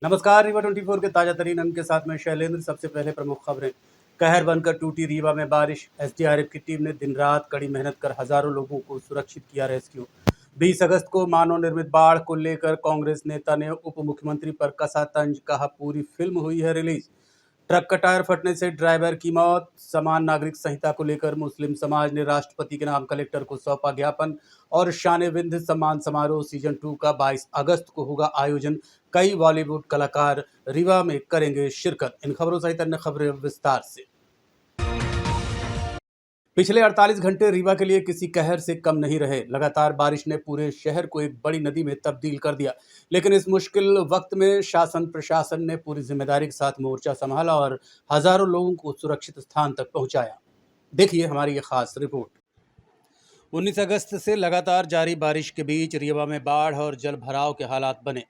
नमस्कार, रीवा 24 के ताजा तरीन अंक के साथ मैं शैलेंद्र। सबसे पहले प्रमुख खबरें। कहर बनकर टूटी रीवा में बारिश। एसडीआरएफ की टीम ने दिन रात कड़ी मेहनत कर हजारों लोगों को सुरक्षित किया रेस्क्यू। 20 अगस्त को मानव निर्मित बाढ़ को लेकर कांग्रेस नेता ने उप मुख्यमंत्री पर कसा तंज, कहा पूरी फिल्म हुई है रिलीज। ट्रक का टायर फटने से ड्राइवर की मौत। समान नागरिक संहिता को लेकर मुस्लिम समाज ने राष्ट्रपति के नाम कलेक्टर को सौंपा ज्ञापन। और शान विंध्य सम्मान समारोह सीजन 2 का 22 अगस्त को होगा आयोजन। कई बॉलीवुड कलाकार रीवा में करेंगे शिरकत। इन खबरों सहित अन्य खबरें विस्तार से। पिछले 48 घंटे रीवा के लिए किसी कहर से कम नहीं रहे। लगातार बारिश ने पूरे शहर को एक बड़ी नदी में तब्दील कर दिया, लेकिन इस मुश्किल वक्त में शासन प्रशासन ने पूरी जिम्मेदारी के साथ मोर्चा संभाला और हजारों लोगों को सुरक्षित स्थान तक पहुंचाया। देखिए हमारी ये खास रिपोर्ट। 19 अगस्त से लगातार जारी बारिश के बीच रीवा में बाढ़ और जल भराव के हालात बने।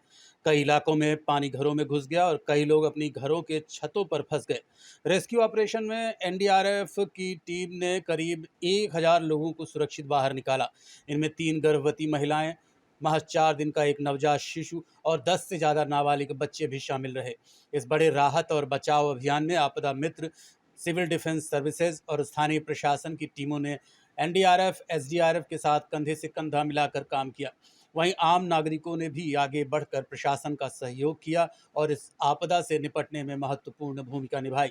कई इलाकों में पानी घरों में घुस गया और कई लोग अपनी घरों के छतों पर फंस गए। रेस्क्यू ऑपरेशन में एनडीआरएफ की टीम ने करीब 1000 लोगों को सुरक्षित बाहर निकाला। इनमें 3 गर्भवती महिलाएं, महज 4 दिन का एक नवजात शिशु और 10 से ज़्यादा नाबालिग बच्चे भी शामिल रहे। इस बड़े राहत और बचाव अभियान में आपदा मित्र, सिविल डिफेंस सर्विसेज और स्थानीय प्रशासन की टीमों ने एनडीआरएफ एसडीआरएफ के साथ कंधे से कंधा मिलाकर काम किया। वहीं आम नागरिकों ने भी आगे बढ़कर प्रशासन का सहयोग किया और इस आपदा से निपटने में महत्वपूर्ण भूमिका निभाई।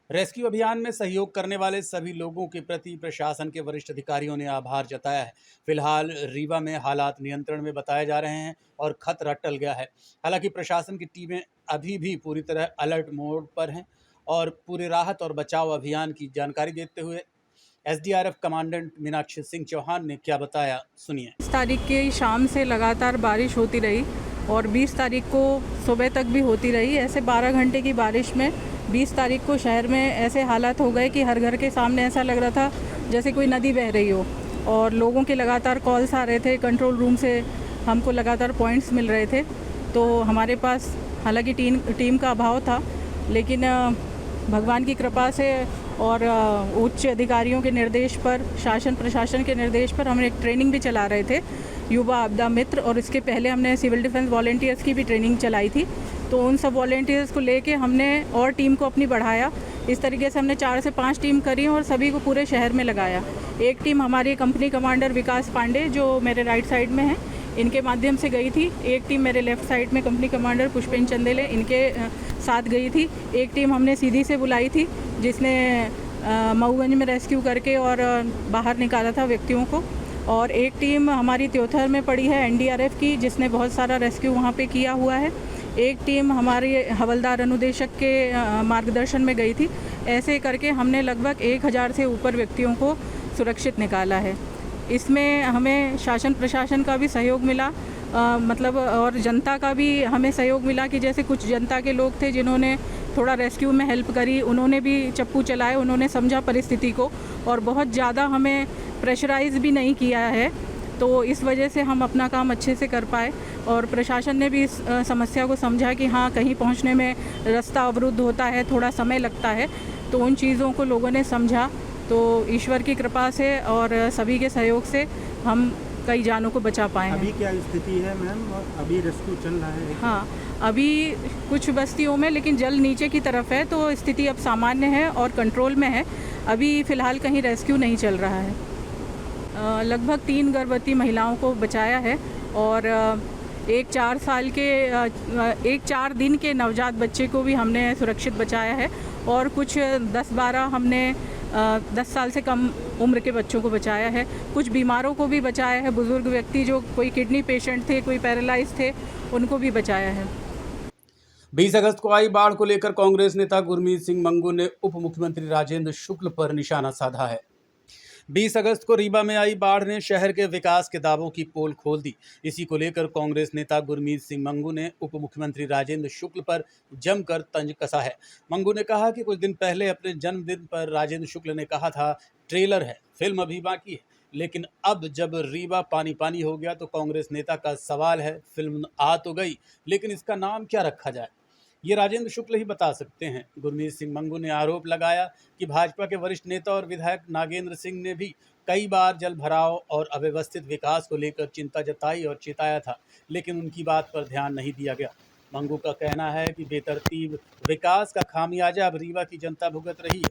रेस्क्यू अभियान में सहयोग करने वाले सभी लोगों के प्रति प्रशासन के वरिष्ठ अधिकारियों ने आभार जताया है। फिलहाल रीवा में हालात नियंत्रण में बताए जा रहे हैं और खतरा टल गया है। हालांकि प्रशासन की टीमें अभी भी पूरी तरह अलर्ट मोड पर हैं और पूरे राहत और बचाव अभियान की जानकारी देते हुए एसडीआरएफ कमांडेंट मीनाक्षी सिंह चौहान ने क्या बताया, सुनिए। 20 तारीख की शाम से लगातार बारिश होती रही और 20 तारीख को सुबह तक भी होती रही। ऐसे 12 घंटे की बारिश में 20 तारीख को शहर में ऐसे हालात हो गए कि हर घर के सामने ऐसा लग रहा था जैसे कोई नदी बह रही हो। और लोगों के लगातार कॉल्स आ रहे थे, कंट्रोल रूम से हमको लगातार पॉइंट्स मिल रहे थे। तो हमारे पास हालांकि टीम का अभाव था, लेकिन भगवान की कृपा से और उच्च अधिकारियों के निर्देश पर, शासन प्रशासन के निर्देश पर हम एक ट्रेनिंग भी चला रहे थे, युवा आपदा मित्र। और इसके पहले हमने सिविल डिफेंस वॉलेंटियर्स की भी ट्रेनिंग चलाई थी। तो उन सब वॉलेंटियर्स को लेके हमने और टीम को अपनी बढ़ाया। इस तरीके से हमने 4 से 5 टीम करी और सभी को पूरे शहर में लगाया। एक टीम हमारी कंपनी कमांडर विकास पांडे, जो मेरे राइट साइड में है, इनके माध्यम से गई थी। एक टीम मेरे लेफ़्ट साइड में कंपनी कमांडर पुष्पेन चंदेले, इनके साथ गई थी। एक टीम हमने सीधी से बुलाई थी, जिसने मऊगंज में रेस्क्यू करके और बाहर निकाला था व्यक्तियों को। और एक टीम हमारी त्योथर में पड़ी है एनडीआरएफ की, जिसने बहुत सारा रेस्क्यू वहाँ पे किया हुआ है। एक टीम हमारी हवलदार अनुदेशक के मार्गदर्शन में गई थी। ऐसे करके हमने लगभग 1000 से ऊपर व्यक्तियों को सुरक्षित निकाला है। इसमें हमें शासन प्रशासन का भी सहयोग मिला, मतलब और जनता का भी हमें सहयोग मिला कि जैसे कुछ जनता के लोग थे जिन्होंने थोड़ा रेस्क्यू में हेल्प करी, उन्होंने भी चप्पू चलाए, उन्होंने समझा परिस्थिति को और बहुत ज़्यादा हमें प्रेशराइज भी नहीं किया है। तो इस वजह से हम अपना काम अच्छे से कर पाए और प्रशासन ने भी इस समस्या को समझा कि हाँ, कहीं पहुंचने में रास्ता अवरुद्ध होता है, थोड़ा समय लगता है। तो उन चीज़ों को लोगों ने समझा। तो ईश्वर की कृपा से और सभी के सहयोग से हम कई जानों को बचा पाए हैं। अभी क्या स्थिति है मैम? अभी रेस्क्यू चल रहा है? हाँ, अभी कुछ बस्तियों में, लेकिन जल नीचे की तरफ है, तो स्थिति अब सामान्य है और कंट्रोल में है। अभी फ़िलहाल कहीं रेस्क्यू नहीं चल रहा है। लगभग 3 गर्भवती महिलाओं को बचाया है और एक 4 दिन के नवजात बच्चे को भी हमने सुरक्षित बचाया है और कुछ 10-12 हमने 10 साल से कम उम्र के बच्चों को बचाया है। कुछ बीमारों को भी बचाया है, बुजुर्ग व्यक्ति जो कोई किडनी पेशेंट थे, कोई पैरालाइज थे, उनको भी बचाया है। 20 अगस्त को आई बाढ़ को लेकर कांग्रेस नेता गुरमीत सिंह मंगू ने उप मुख्यमंत्री राजेंद्र शुक्ल पर निशाना साधा है। 20 अगस्त को रीवा में आई बाढ़ ने शहर के विकास के दावों की पोल खोल दी। इसी को लेकर कांग्रेस नेता गुरमीत सिंह मंगू ने उप मुख्यमंत्री राजेंद्र शुक्ल पर जमकर तंज कसा है। मंगू ने कहा कि कुछ दिन पहले अपने जन्मदिन पर राजेंद्र शुक्ल ने कहा था ट्रेलर है, फिल्म अभी बाकी है। लेकिन अब जब रीवा पानी पानी हो गया तो कांग्रेस नेता का सवाल है, फिल्म आ तो गई, लेकिन इसका नाम क्या रखा जाए, ये राजेंद्र शुक्ल ही बता सकते हैं। गुरमीत सिंह मंगू ने आरोप लगाया कि भाजपा के वरिष्ठ नेता और विधायक नागेंद्र सिंह ने भी कई बार जल भराव और अव्यवस्थित विकास को लेकर चिंता जताई और चेताया था, लेकिन उनकी बात पर ध्यान नहीं दिया गया। मंगू का कहना है कि बेतरतीब विकास का खामियाजा अब रीवा की जनता भुगत रही है।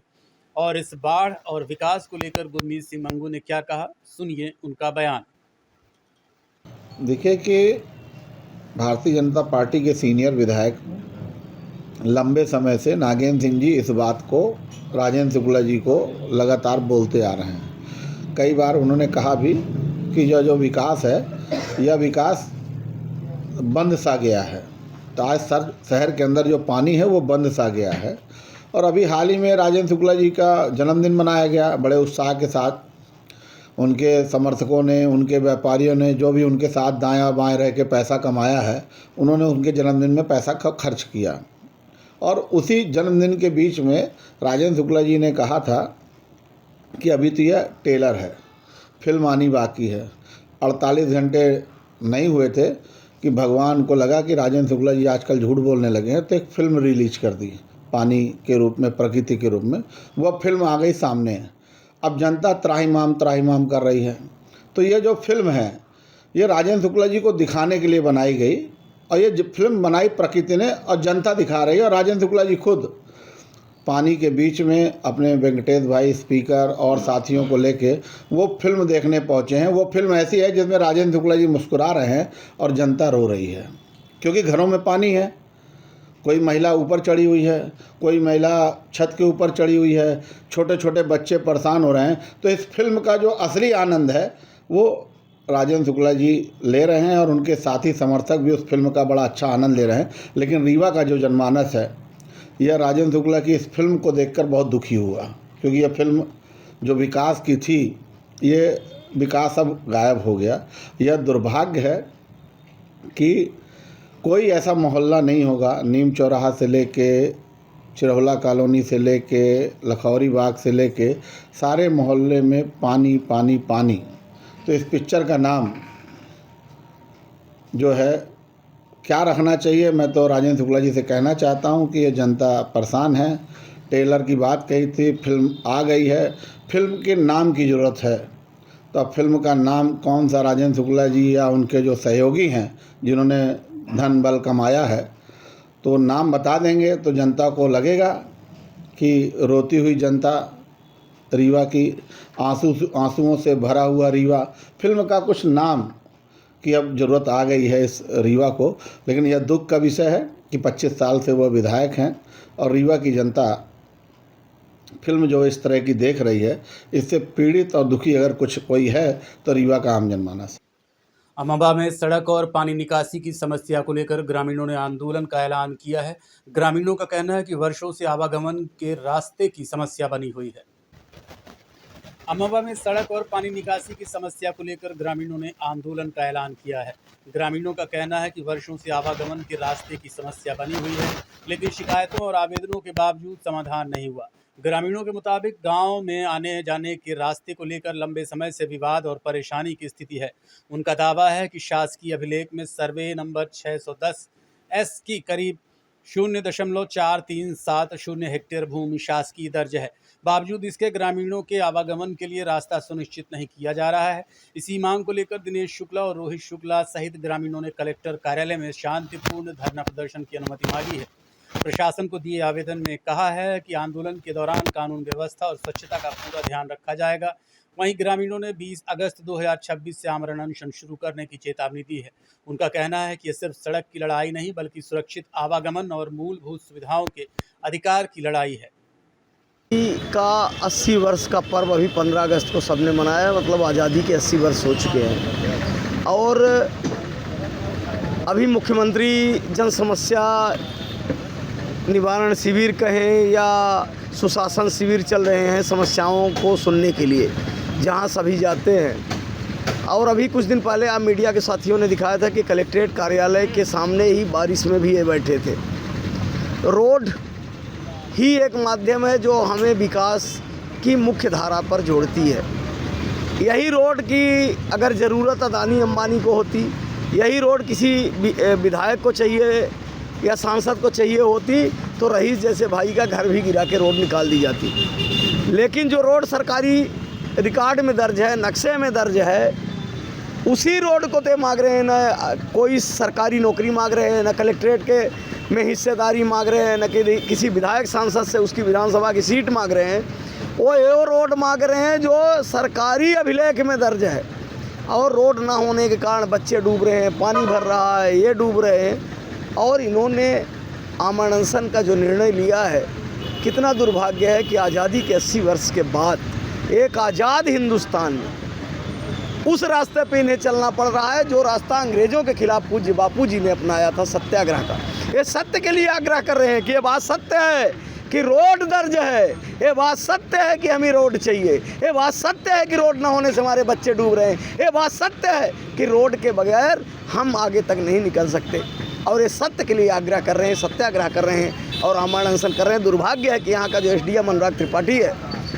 और इस बाढ़ और विकास को लेकर गुरमीत सिंह मंगू ने क्या कहा, सुनिए उनका बयान। देखिए कि भारतीय जनता पार्टी के सीनियर विधायक लंबे समय से नागेंद्र सिंह जी इस बात को राजेंद्र शुक्ला जी को लगातार बोलते आ रहे हैं। कई बार उन्होंने कहा भी कि जो विकास है यह विकास बंद सा गया है। तो आज शहर के अंदर जो पानी है वो बंद सा गया है। और अभी हाल ही में राजेंद्र शुक्ला जी का जन्मदिन मनाया गया बड़े उत्साह के साथ। उनके समर्थकों ने, उनके व्यापारियों ने, जो भी उनके साथ दायां बाएं रह के पैसा कमाया है, उन्होंने उनके जन्मदिन में पैसा खर्च किया। और उसी जन्मदिन के बीच में राजेंद्र शुक्ला जी ने कहा था कि अभी तो यह टेलर है, फिल्म आनी बाकी है। 48 घंटे नहीं हुए थे कि भगवान को लगा कि राजेंद्र शुक्ला जी आजकल झूठ बोलने लगे हैं, तो एक फिल्म रिलीज कर दी पानी के रूप में, प्रकृति के रूप में। वह फिल्म आ गई सामने। अब जनता त्राहिमाम कर रही है। तो ये जो फिल्म है ये राजेंद्र शुक्ला जी को दिखाने के लिए बनाई गई, और ये फिल्म बनाई प्रकृति ने और जनता दिखा रही है। और राजेंद्र शुक्ला जी खुद पानी के बीच में अपने वेंकटेश भाई स्पीकर और साथियों को लेके वो फिल्म देखने पहुंचे हैं। वो फिल्म ऐसी है जिसमें राजेंद्र शुक्ला जी मुस्कुरा रहे हैं और जनता रो रही है, क्योंकि घरों में पानी है। कोई महिला ऊपर चढ़ी हुई है, कोई महिला छत के ऊपर चढ़ी हुई है, छोटे छोटे बच्चे परेशान हो रहे हैं। तो इस फिल्म का जो असली आनंद है वो राजेंद्र शुक्ला जी ले रहे हैं, और उनके साथी समर्थक भी उस फिल्म का बड़ा अच्छा आनंद ले रहे हैं। लेकिन रीवा का जो जनमानस है यह राजेंद्र शुक्ला की इस फिल्म को देखकर बहुत दुखी हुआ, क्योंकि यह फिल्म जो विकास की थी ये विकास अब गायब हो गया। यह दुर्भाग्य है कि कोई ऐसा मोहल्ला नहीं होगा, नीम चौराहा से लेके चिरौला कॉलोनी से लेके लखौरी बाग से लेके सारे मोहल्ले में पानी पानी पानी। तो इस पिक्चर का नाम जो है क्या रखना चाहिए, मैं तो राजेंद्र शुक्ला जी से कहना चाहता हूं कि ये जनता परेशान है। टेलर की बात कही थी, फिल्म आ गई है, फिल्म के नाम की ज़रूरत है। तो अब फिल्म का नाम कौन सा, राजेंद्र शुक्ला जी या उनके जो सहयोगी हैं जिन्होंने धन बल कमाया है, तो नाम बता देंगे तो जनता को लगेगा कि रोती हुई जनता, रीवा की आंसुओं से भरा हुआ रीवा। फिल्म का कुछ नाम की अब ज़रूरत आ गई है इस रीवा को। लेकिन यह दुख का विषय है कि 25 साल से वह विधायक हैं, और रीवा की जनता फिल्म जो इस तरह की देख रही है, इससे पीड़ित और दुखी अगर कुछ कोई है तो रीवा का आम जनमानस। अमवा में सड़क और पानी निकासी की समस्या को लेकर ग्रामीणों ने आंदोलन का ऐलान किया है। ग्रामीणों का कहना है कि वर्षों से आवागमन के रास्ते की समस्या बनी हुई है। अमवा में सड़क और पानी निकासी की समस्या को लेकर ग्रामीणों ने आंदोलन का ऐलान किया है। ग्रामीणों का कहना है कि वर्षों से आवागमन के रास्ते की समस्या बनी हुई है, लेकिन शिकायतों और आवेदनों के बावजूद समाधान नहीं हुआ। ग्रामीणों के मुताबिक गांव में आने जाने के रास्ते को लेकर लंबे समय से विवाद और परेशानी की स्थिति है। उनका दावा है कि शासकीय अभिलेख में सर्वे नंबर 610S की करीब 0.4370 हेक्टेयर भूमि शासकीय दर्ज है। बावजूद इसके ग्रामीणों के आवागमन के लिए रास्ता सुनिश्चित नहीं किया जा रहा है। इसी मांग को लेकर दिनेश शुक्ला और रोहित शुक्ला सहित ग्रामीणों ने कलेक्टर कार्यालय में शांतिपूर्ण धरना प्रदर्शन की अनुमति मांगी है। प्रशासन को दिए आवेदन में कहा है कि आंदोलन के दौरान कानून व्यवस्था और स्वच्छता का पूरा ध्यान रखा जाएगा। वहीं ग्रामीणों ने 20 अगस्त 2026 से आमरण अनशन शुरू करने की चेतावनी दी है। उनका कहना है कि यह सिर्फ सड़क की लड़ाई नहीं बल्कि सुरक्षित आवागमन और मूलभूत सुविधाओं के अधिकार की लड़ाई है। का 80 वर्ष का पर्व अभी 15 अगस्त को सबने मनाया, मतलब आज़ादी के 80 वर्ष हो चुके हैं। और अभी मुख्यमंत्री जन समस्या निवारण शिविर कहें या सुशासन शिविर चल रहे हैं समस्याओं को सुनने के लिए, जहां सभी जाते हैं। और अभी कुछ दिन पहले आप मीडिया के साथियों ने दिखाया था कि कलेक्ट्रेट कार्यालय के सामने ही बारिश में भी ये बैठे थे। रोड ही एक माध्यम है जो हमें विकास की मुख्य धारा पर जोड़ती है। यही रोड की अगर ज़रूरत अदानी अंबानी को होती, यही रोड किसी विधायक को चाहिए या सांसद को चाहिए होती, तो रईस जैसे भाई का घर भी गिरा के रोड निकाल दी जाती। लेकिन जो रोड सरकारी रिकॉर्ड में दर्ज है, नक्शे में दर्ज है, उसी रोड को ते मांग रहे हैं, ना कोई सरकारी नौकरी मांग रहे हैं, ना कलेक्ट्रेट के में हिस्सेदारी मांग रहे हैं, न कि किसी विधायक सांसद से उसकी विधानसभा की सीट मांग रहे हैं। वो रोड मांग रहे हैं जो सरकारी अभिलेख में दर्ज है, और रोड ना होने के कारण बच्चे डूब रहे हैं, पानी भर रहा है, ये डूब रहे हैं। और इन्होंने आमरण अनशन का जो निर्णय लिया है, कितना दुर्भाग्य है कि आज़ादी के 80 वर्ष के बाद एक आज़ाद हिंदुस्तान में उस रास्ते पे इन्हें चलना पड़ रहा है जो रास्ता अंग्रेज़ों के खिलाफ पूज्य बापू जी ने अपनाया था, सत्याग्रह का। ये सत्य के लिए आग्रह कर रहे हैं कि ये बात सत्य है कि रोड दर्ज है, ये बात सत्य है कि हमें रोड चाहिए, ये बात सत्य है कि रोड ना होने से हमारे बच्चे डूब रहे हैं, ये बात सत्य है कि रोड के बगैर हम आगे तक नहीं निकल सकते। और ये सत्य के लिए आग्रह कर रहे हैं, सत्याग्रह कर रहे हैं और आमरण अनशन कर रहे हैं। दुर्भाग्य है कि यहाँ का जो एसडीएम अनुराग त्रिपाठी है,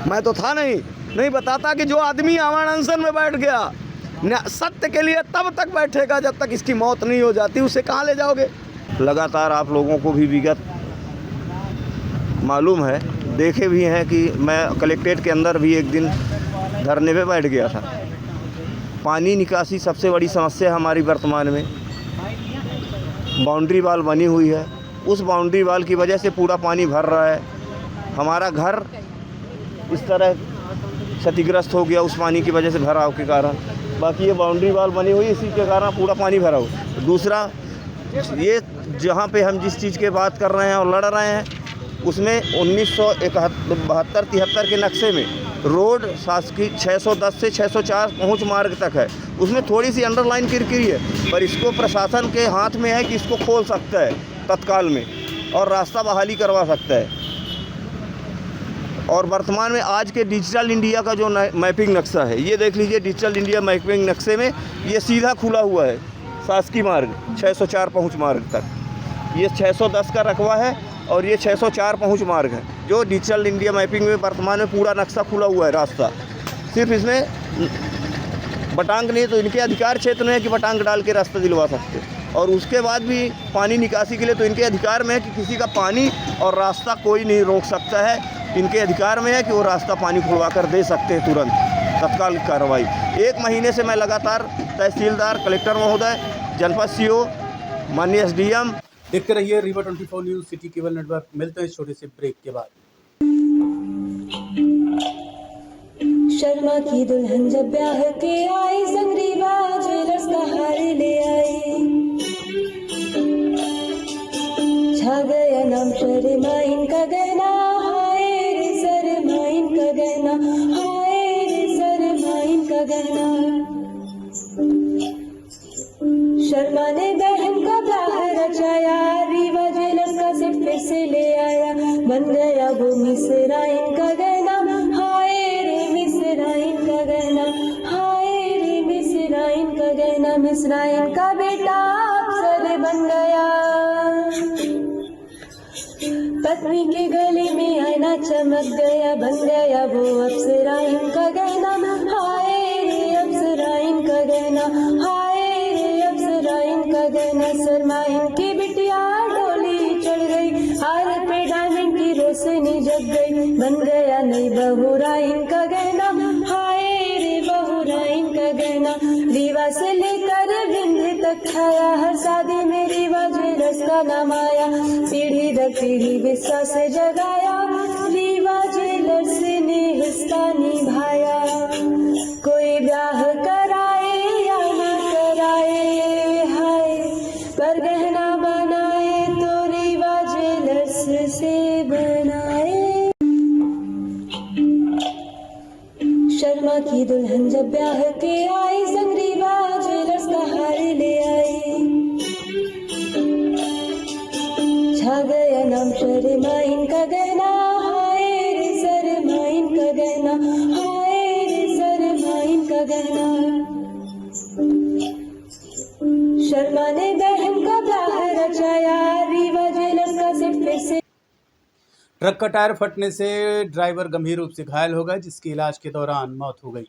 मैं तो था नहीं बताता कि जो आदमी आमरण अनशन में बैठ गया सत्य के लिए तब तक बैठेगा जब तक इसकी मौत नहीं हो जाती, उसे कहाँ ले जाओगे। लगातार आप लोगों को भी विगत मालूम है, देखे भी हैं कि मैं कलेक्ट्रेट के अंदर भी एक दिन धरने पे बैठ गया था। पानी निकासी सबसे बड़ी समस्या हमारी वर्तमान में। बाउंड्री वाल बनी हुई है, उस बाउंड्री वाल की वजह से पूरा पानी भर रहा है। हमारा घर इस तरह क्षतिग्रस्त हो गया उस पानी की वजह से, भराव के कारण। बाकी ये बाउंड्री वाल बनी हुई, इसी के कारण पूरा पानी भरा हुआ। दूसरा, ये जहाँ पे हम जिस चीज़ की बात कर रहे हैं और लड़ रहे हैं, उसमें 1972-73 के नक्शे में रोड शासकीय 610 से 604 पहुँच मार्ग तक है। उसमें थोड़ी सी अंडरलाइन किरकिरी है, पर इसको प्रशासन के हाथ में है कि इसको खोल सकता है तत्काल में और रास्ता बहाली करवा सकता है। और वर्तमान में आज के डिजिटल इंडिया का जो मैपिंग नक्शा है, ये देख लीजिए, डिजिटल इंडिया मैपिंग नक्शे में ये सीधा खुला हुआ है शासकीय मार्ग 604 पहुँच मार्ग तक। ये 610 का रकबा है और ये 604 पहुँच मार्ग है, जो डिजिटल इंडिया मैपिंग में वर्तमान में पूरा नक्शा खुला हुआ है रास्ता। सिर्फ इसमें बटांग नहीं, तो इनके अधिकार क्षेत्र में है कि बटांग डाल के रास्ता दिलवा सकते। और उसके बाद भी पानी निकासी के लिए तो इनके अधिकार में है कि किसी का पानी और रास्ता कोई नहीं रोक सकता है। इनके अधिकार में है कि वो रास्ता पानी खुलवा कर दे सकते हैं तुरंत, तत्काल कार्रवाई। 1 महीने से मैं लगातार तहसीलदार, कलेक्टर महोदय, जनपद सीओ, माननीय एसडीएम। देखते रहिए Rewa 24 news city cable network. मिलते हैं इस छोटे से ब्रेक के बाद। शर्मा की दुल्हन जब ब्याह के आई, संग रीवा ज्वेलर्स का हार ले आई। छा गया नाम शर्मा इनका गहना, हाय रे शर्मा इनका गहना, हाय रे शर्मा इनका गहना। शर्मा ने बहन का ब्याह रचाया, रीवा ज्वेलर्स का सेट फिर से ले आया। बन गया वो मिसरा इनका गहना, हाय रे मिसरा इनका गहना, हाय रे मिसरा इनका गहना। मिसरा इनका बेटा अफसर बन गया, पत्नी के गले में आईना चमक गया। बन गया वो अप्सरा इनका गहना, हाय रे अप्सरा इनका गहना, हाय रे अप्सरा इनका गहना। शर्मा इनकी बिटिया डोली चढ़ गई, हार पे डायमंड की रोशनी जग गई। बन गया नई बहुरा इनका गहना, हाय रे बहुरा इनका गहना। रीवा से लेकर विंध्य तक छाया, हर शादी में रीवा ज्वेलर्स का नाम आया। पीढ़ी दर पीढ़ी विश्वास से जगाया, रीवा ज्वेलर्स ने हिस्सा निभाया। कोई ब्याह कराए या न कराए, हाय पर गहना बनाए तो रीवा ज्वेलर्स से बनाए। शर्मा की दुल्हन जब ब्याह के आई, संग रीवा ज्वेलर्स का हार ले आई। छा गया नाम शर्मा इनका गहना, हाय रे शर्मा इनका गहना, हाय रे शर्मा इनका गहना। शर्मा ने बहन का ब्याह रचाया, रीवा ज्वेलर्स का सेट फिर से। ट्रक का टायर फटने से ड्राइवर गंभीर रूप से घायल हो गया, जिसकी इलाज के दौरान मौत हो गई।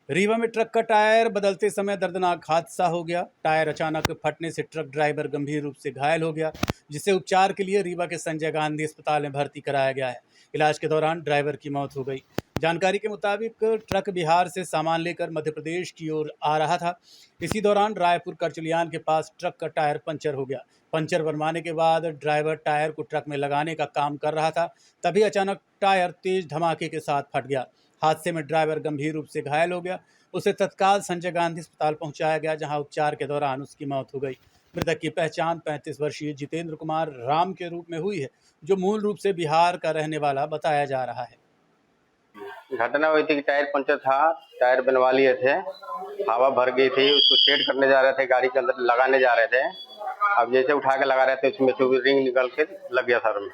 रीवा में ट्रक का टायर बदलते समय दर्दनाक हादसा हो गया। टायर अचानक फटने से ट्रक ड्राइवर गंभीर रूप से घायल हो गया, जिसे उपचार के लिए रीवा के संजय गांधी अस्पताल में भर्ती कराया गया है। इलाज के दौरान ड्राइवर की मौत हो गई। जानकारी के मुताबिक ट्रक बिहार से सामान लेकर मध्य प्रदेश की ओर आ रहा था। इसी दौरान रायपुर करचलियान के पास ट्रक का टायर पंचर हो गया। पंचर बनवाने के बाद ड्राइवर टायर को ट्रक में लगाने का काम कर रहा था, तभी अचानक टायर तेज धमाके के साथ फट गया। हादसे में ड्राइवर गंभीर रूप से घायल हो गया। उसे तत्काल संजय गांधी अस्पताल पहुंचाया गया, जहां उपचार के दौरान उसकी मौत हो गई। मृतक की पहचान 35 वर्षीय जितेंद्र कुमार राम के रूप में हुई है, जो मूल रूप से बिहार का रहने वाला बताया जा रहा है। घटना हुई थी कि टायर पंचर था, टायर बनवा लिए थे, हवा भर गई थी, उसको सेट करने जा रहे थे, गाड़ी के अंदर लगाने जा रहे थे। अब जैसे उठा के लगा रहे थे, उसमें से रिंग निकल के लग गया सर में।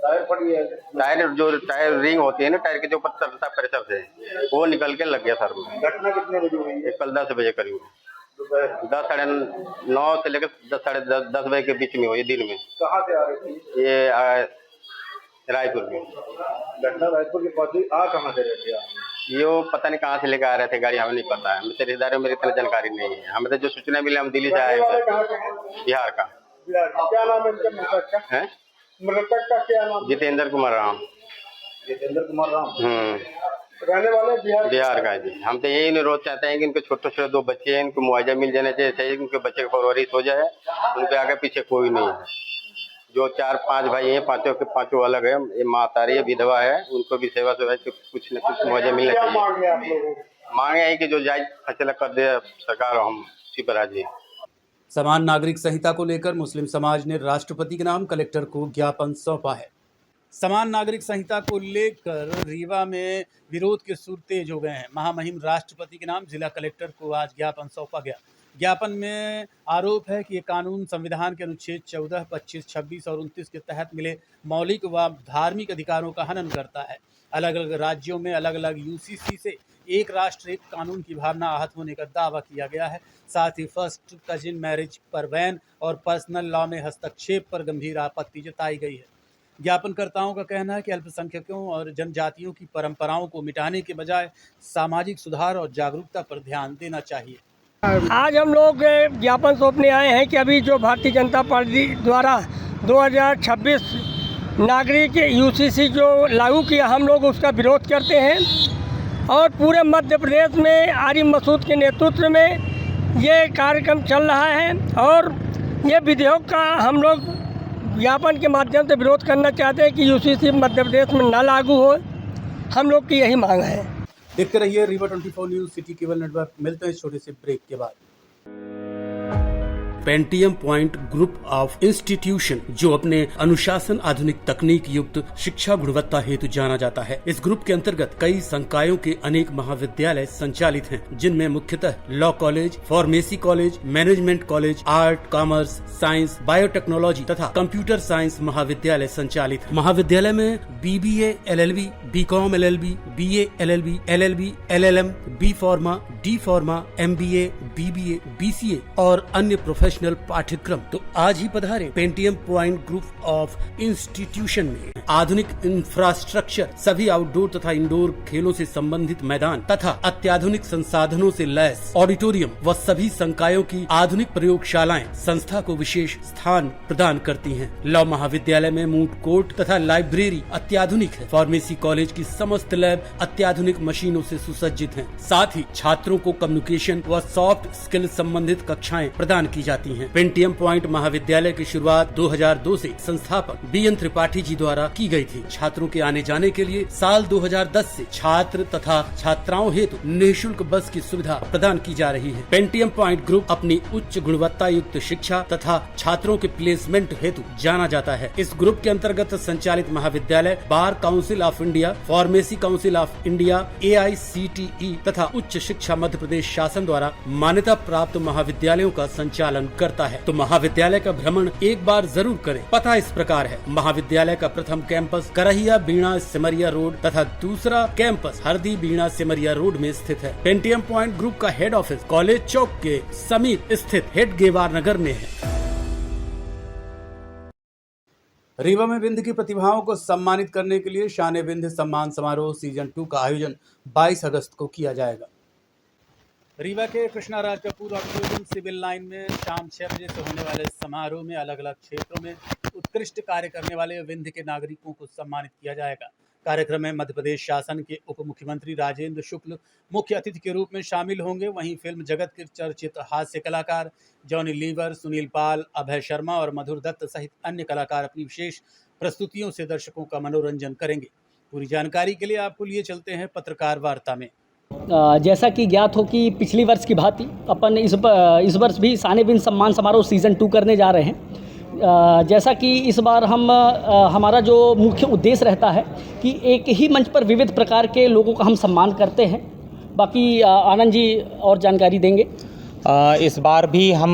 टायर फट गया। टायर रिंग होती है ना, टायर के जो ऊपर चलता है प्रेशर से, वो निकल के लग गया सर में। घटना कितने बजे हुई? कल 10 बजे करीब, 10 साढ़े 9 से लेकर 10 साढ़े 10 बजे के बीच में हुई, दिन में। कहाँ से आ रही थी? ये रायपुर में। घटना रायपुर के पास कहाँ से रहती है? ये पता नहीं कहाँ से लेकर आ रहे थे गाड़ी, हमें नहीं पता है। मेरे रिश्तेदारों में मेरी इतनी जानकारी नहीं है। हमें तो जो सूचना मिली, हम दिल्ली से आए हैं। बिहार का। क्या नाम है मृतक का? मृतक का क्या नाम? जितेंद्र कुमार राम। जितेंद्र कुमार राम। रहने वाले बिहार का जी। हम तो यही रोज चाहते हैं कि इनके छोटे छोटे 2 बच्चे हैं, इनको मुआवजा मिल जाना चाहिए, उनके बच्चे की परवरिश हो जाए। उनके आगे पीछे कोई नहीं है। जो 4-5 भाई हैं, पांचों के पांचों अलग है। ये मातारी है, विधवा है, उनको भी सेवा से कुछ न कुछ मुआवजा मिलना चाहिए। मांगे है कि जो जायज फैसला कर दे सरकार, हम उसी पर राजी हैं। समान नागरिक संहिता को लेकर मुस्लिम समाज ने राष्ट्रपति के नाम कलेक्टर को ज्ञापन सौंपा है। समान नागरिक संहिता को लेकर रीवा में विरोध के सुर तेज हो गए हैं। महामहिम राष्ट्रपति के नाम जिला कलेक्टर को आज ज्ञापन सौंपा गया। ज्ञापन में आरोप है कि ये कानून संविधान के अनुच्छेद 14, 25, 26 और 29 के तहत मिले मौलिक व धार्मिक अधिकारों का हनन करता है। अलग अलग राज्यों में अलग अलग यूसीसी से एक राष्ट्र एक कानून की भावना आहत होने का दावा किया गया है। साथ ही फर्स्ट कजिन मैरिज पर बैन और पर्सनल लॉ में हस्तक्षेप पर गंभीर आपत्ति जताई गई है। ज्ञापनकर्ताओं का कहना है कि अल्पसंख्यकों और जनजातियों की परंपराओं को मिटाने के बजाय सामाजिक सुधार और जागरूकता पर ध्यान देना चाहिए। आज हम लोग ज्ञापन सौंपने आए हैं कि अभी जो भारतीय जनता पार्टी द्वारा 2026 नागरिक यूसीसी जो लागू किया, हम लोग उसका विरोध करते हैं। और पूरे मध्य प्रदेश में आरिफ मसूद के नेतृत्व में ये कार्यक्रम चल रहा है और ये विधेयक का हम लोग ज्ञापन के माध्यम से विरोध करना चाहते हैं कि यूसीसी मध्य प्रदेश में न लागू हो। हम लोग की यही मांग है। देखते रहिए Rewa 24 news city cable network. मिलते हैं छोटे से ब्रेक के बाद। Pentium Point Group of institution, जो अपने अनुशासन, आधुनिक तकनीक युक्त शिक्षा गुणवत्ता हेतु जाना जाता है। इस ग्रुप के अंतर्गत कई संकायों के अनेक महाविद्यालय संचालित हैं, जिनमें मुख्यतः law college, pharmacy college, management college, art, commerce, science, biotechnology तथा कंप्यूटर साइंस महाविद्यालय संचालित है। महाविद्यालय में BBA, LLB, BCom LLB, BA LLB, LLB, LLM, B Pharma, D Pharma, MBA, BBA, BCA और अन्य प्रोफेशनल पाठ्यक्रम। तो आज ही पधारें Pentium Point Group of Institution में। आधुनिक इंफ्रास्ट्रक्चर, सभी आउटडोर तथा इंडोर खेलों से संबंधित मैदान तथा अत्याधुनिक संसाधनों से लैस ऑडिटोरियम व सभी संकायों की आधुनिक प्रयोगशालाएं संस्था को विशेष स्थान प्रदान करती हैं। लॉ महाविद्यालय में मूट कोर्ट तथा लाइब्रेरी अत्याधुनिक है। फार्मेसी कॉलेज की समस्त लैब अत्याधुनिक मशीनों से सुसज्जित हैं। साथ ही छात्रों को कम्युनिकेशन व सॉफ्ट स्किल संबंधित कक्षाएं प्रदान की जाती हैं। पेंटियम पॉइंट महाविद्यालय की शुरुआत 2002 से संस्थापक BN त्रिपाठी जी द्वारा की गई थी। छात्रों के आने जाने के लिए साल 2010 से छात्र तथा छात्राओं हेतु निःशुल्क बस की सुविधा प्रदान की जा रही है। पेंटियम पॉइंट ग्रुप अपनी उच्च गुणवत्ता युक्त शिक्षा तथा छात्रों के प्लेसमेंट हेतु जाना जाता है। इस ग्रुप के अंतर्गत संचालित महाविद्यालय bar council of India, pharmacy council of India, AICTE तथा उच्च शिक्षा मध्य प्रदेश शासन द्वारा मान्यता प्राप्त महाविद्यालयों का संचालन करता है। तो महाविद्यालय का भ्रमण एक बार जरूर करें। पता इस प्रकार है। महाविद्यालय का प्रथम कैंपस करहिया बीणा सिमरिया रोड तथा दूसरा कैंपस हरदी बीणा सिमरिया रोड में स्थित है। पेंटियम पॉइंट ग्रुप का हेड ऑफिस कॉलेज चौक के समीप स्थित हेड गेवार नगर में है। रीवा में विंध्य की प्रतिभाओं को सम्मानित करने के लिए शान विंध्य सम्मान समारोह सीजन 2 का आयोजन 22 अगस्त को किया जाएगा। रीवा के Krishna Raj Kapoor auditorium civil line में शाम 6 बजे से होने वाले समारोह में अलग अलग क्षेत्रों में उत्कृष्ट कार्य करने वाले विंध्य के नागरिकों को सम्मानित किया जाएगा। कार्यक्रम में मध्य प्रदेश शासन के उप मुख्यमंत्री राजेंद्र शुक्ल मुख्य अतिथि के रूप में शामिल होंगे। वहीं फिल्म जगत के चर्चित हास्य कलाकार जॉनी लीवर, सुनील पाल, अभय शर्मा और मधुर दत्त सहित अन्य कलाकार अपनी विशेष प्रस्तुतियों से दर्शकों का मनोरंजन करेंगे। पूरी जानकारी के लिए आपको लिए चलते हैं पत्रकार वार्ता में। जैसा कि ज्ञात हो कि पिछली वर्ष की भांति अपन इस वर्ष भी साने बिन सम्मान समारोह सीज़न 2 करने जा रहे हैं। जैसा कि इस बार हमारा जो मुख्य उद्देश्य रहता है कि एक ही मंच पर विविध प्रकार के लोगों का हम सम्मान करते हैं। बाकी आनंद जी और जानकारी देंगे। इस बार भी हम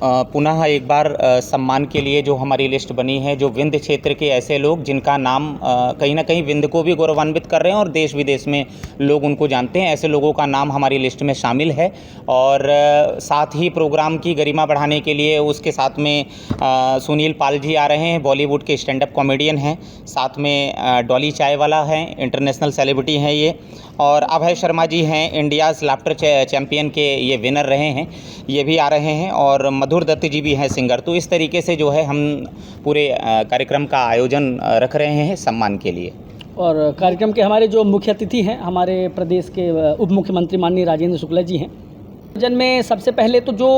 पुनः एक बार सम्मान के लिए जो हमारी लिस्ट बनी है, जो विंध्य क्षेत्र के ऐसे लोग जिनका नाम कहीं ना कहीं विंध्य को भी गौरवान्वित कर रहे हैं और देश विदेश में लोग उनको जानते हैं, ऐसे लोगों का नाम हमारी लिस्ट में शामिल है। और साथ ही प्रोग्राम की गरिमा बढ़ाने के लिए उसके साथ में सुनील पाल जी आ रहे हैं, बॉलीवुड के स्टैंड अप कॉमेडियन हैं। साथ में डॉली चाय वाला हैं, इंटरनेशनल सेलिब्रिटी हैं ये। और अभय शर्मा जी हैं, इंडियाज़ लाफ्टर चैम्पियन के ये विनर रहे हैं, ये भी आ रहे हैं। और मधुर दत्त जी भी हैं सिंगर। तो इस तरीके से जो है हम पूरे कार्यक्रम का आयोजन रख रहे हैं सम्मान के लिए। और कार्यक्रम के हमारे जो मुख्य अतिथि हैं हमारे प्रदेश के उप मुख्यमंत्री माननीय राजेंद्र शुक्ला जी हैं। जन में सबसे पहले तो जो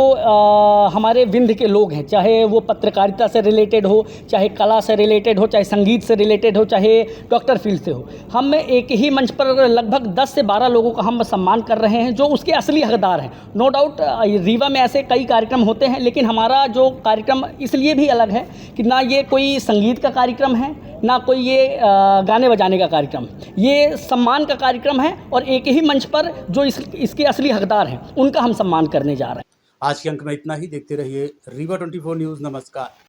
हमारे विंध्य के लोग हैं, चाहे वो पत्रकारिता से रिलेटेड हो, चाहे कला से रिलेटेड हो, चाहे संगीत से रिलेटेड हो, चाहे डॉक्टर फील्ड से हो, हम एक ही मंच पर लगभग 10 से 12 लोगों का हम सम्मान कर रहे हैं जो उसके असली हकदार हैं। नो डाउट रीवा में ऐसे कई कार्यक्रम होते हैं, लेकिन हमारा जो कार्यक्रम इसलिए भी अलग है कि ना ये कोई संगीत का कार्यक्रम है, ना कोई ये गाने बजाने का कार्यक्रम, ये सम्मान का कार्यक्रम है। और एक ही मंच पर जो इसके असली हकदार हैं उनका हम सम्मान करने जा रहे हैं। आज के अंक में इतना ही। देखते रहिए रीवा 24 न्यूज़। नमस्कार।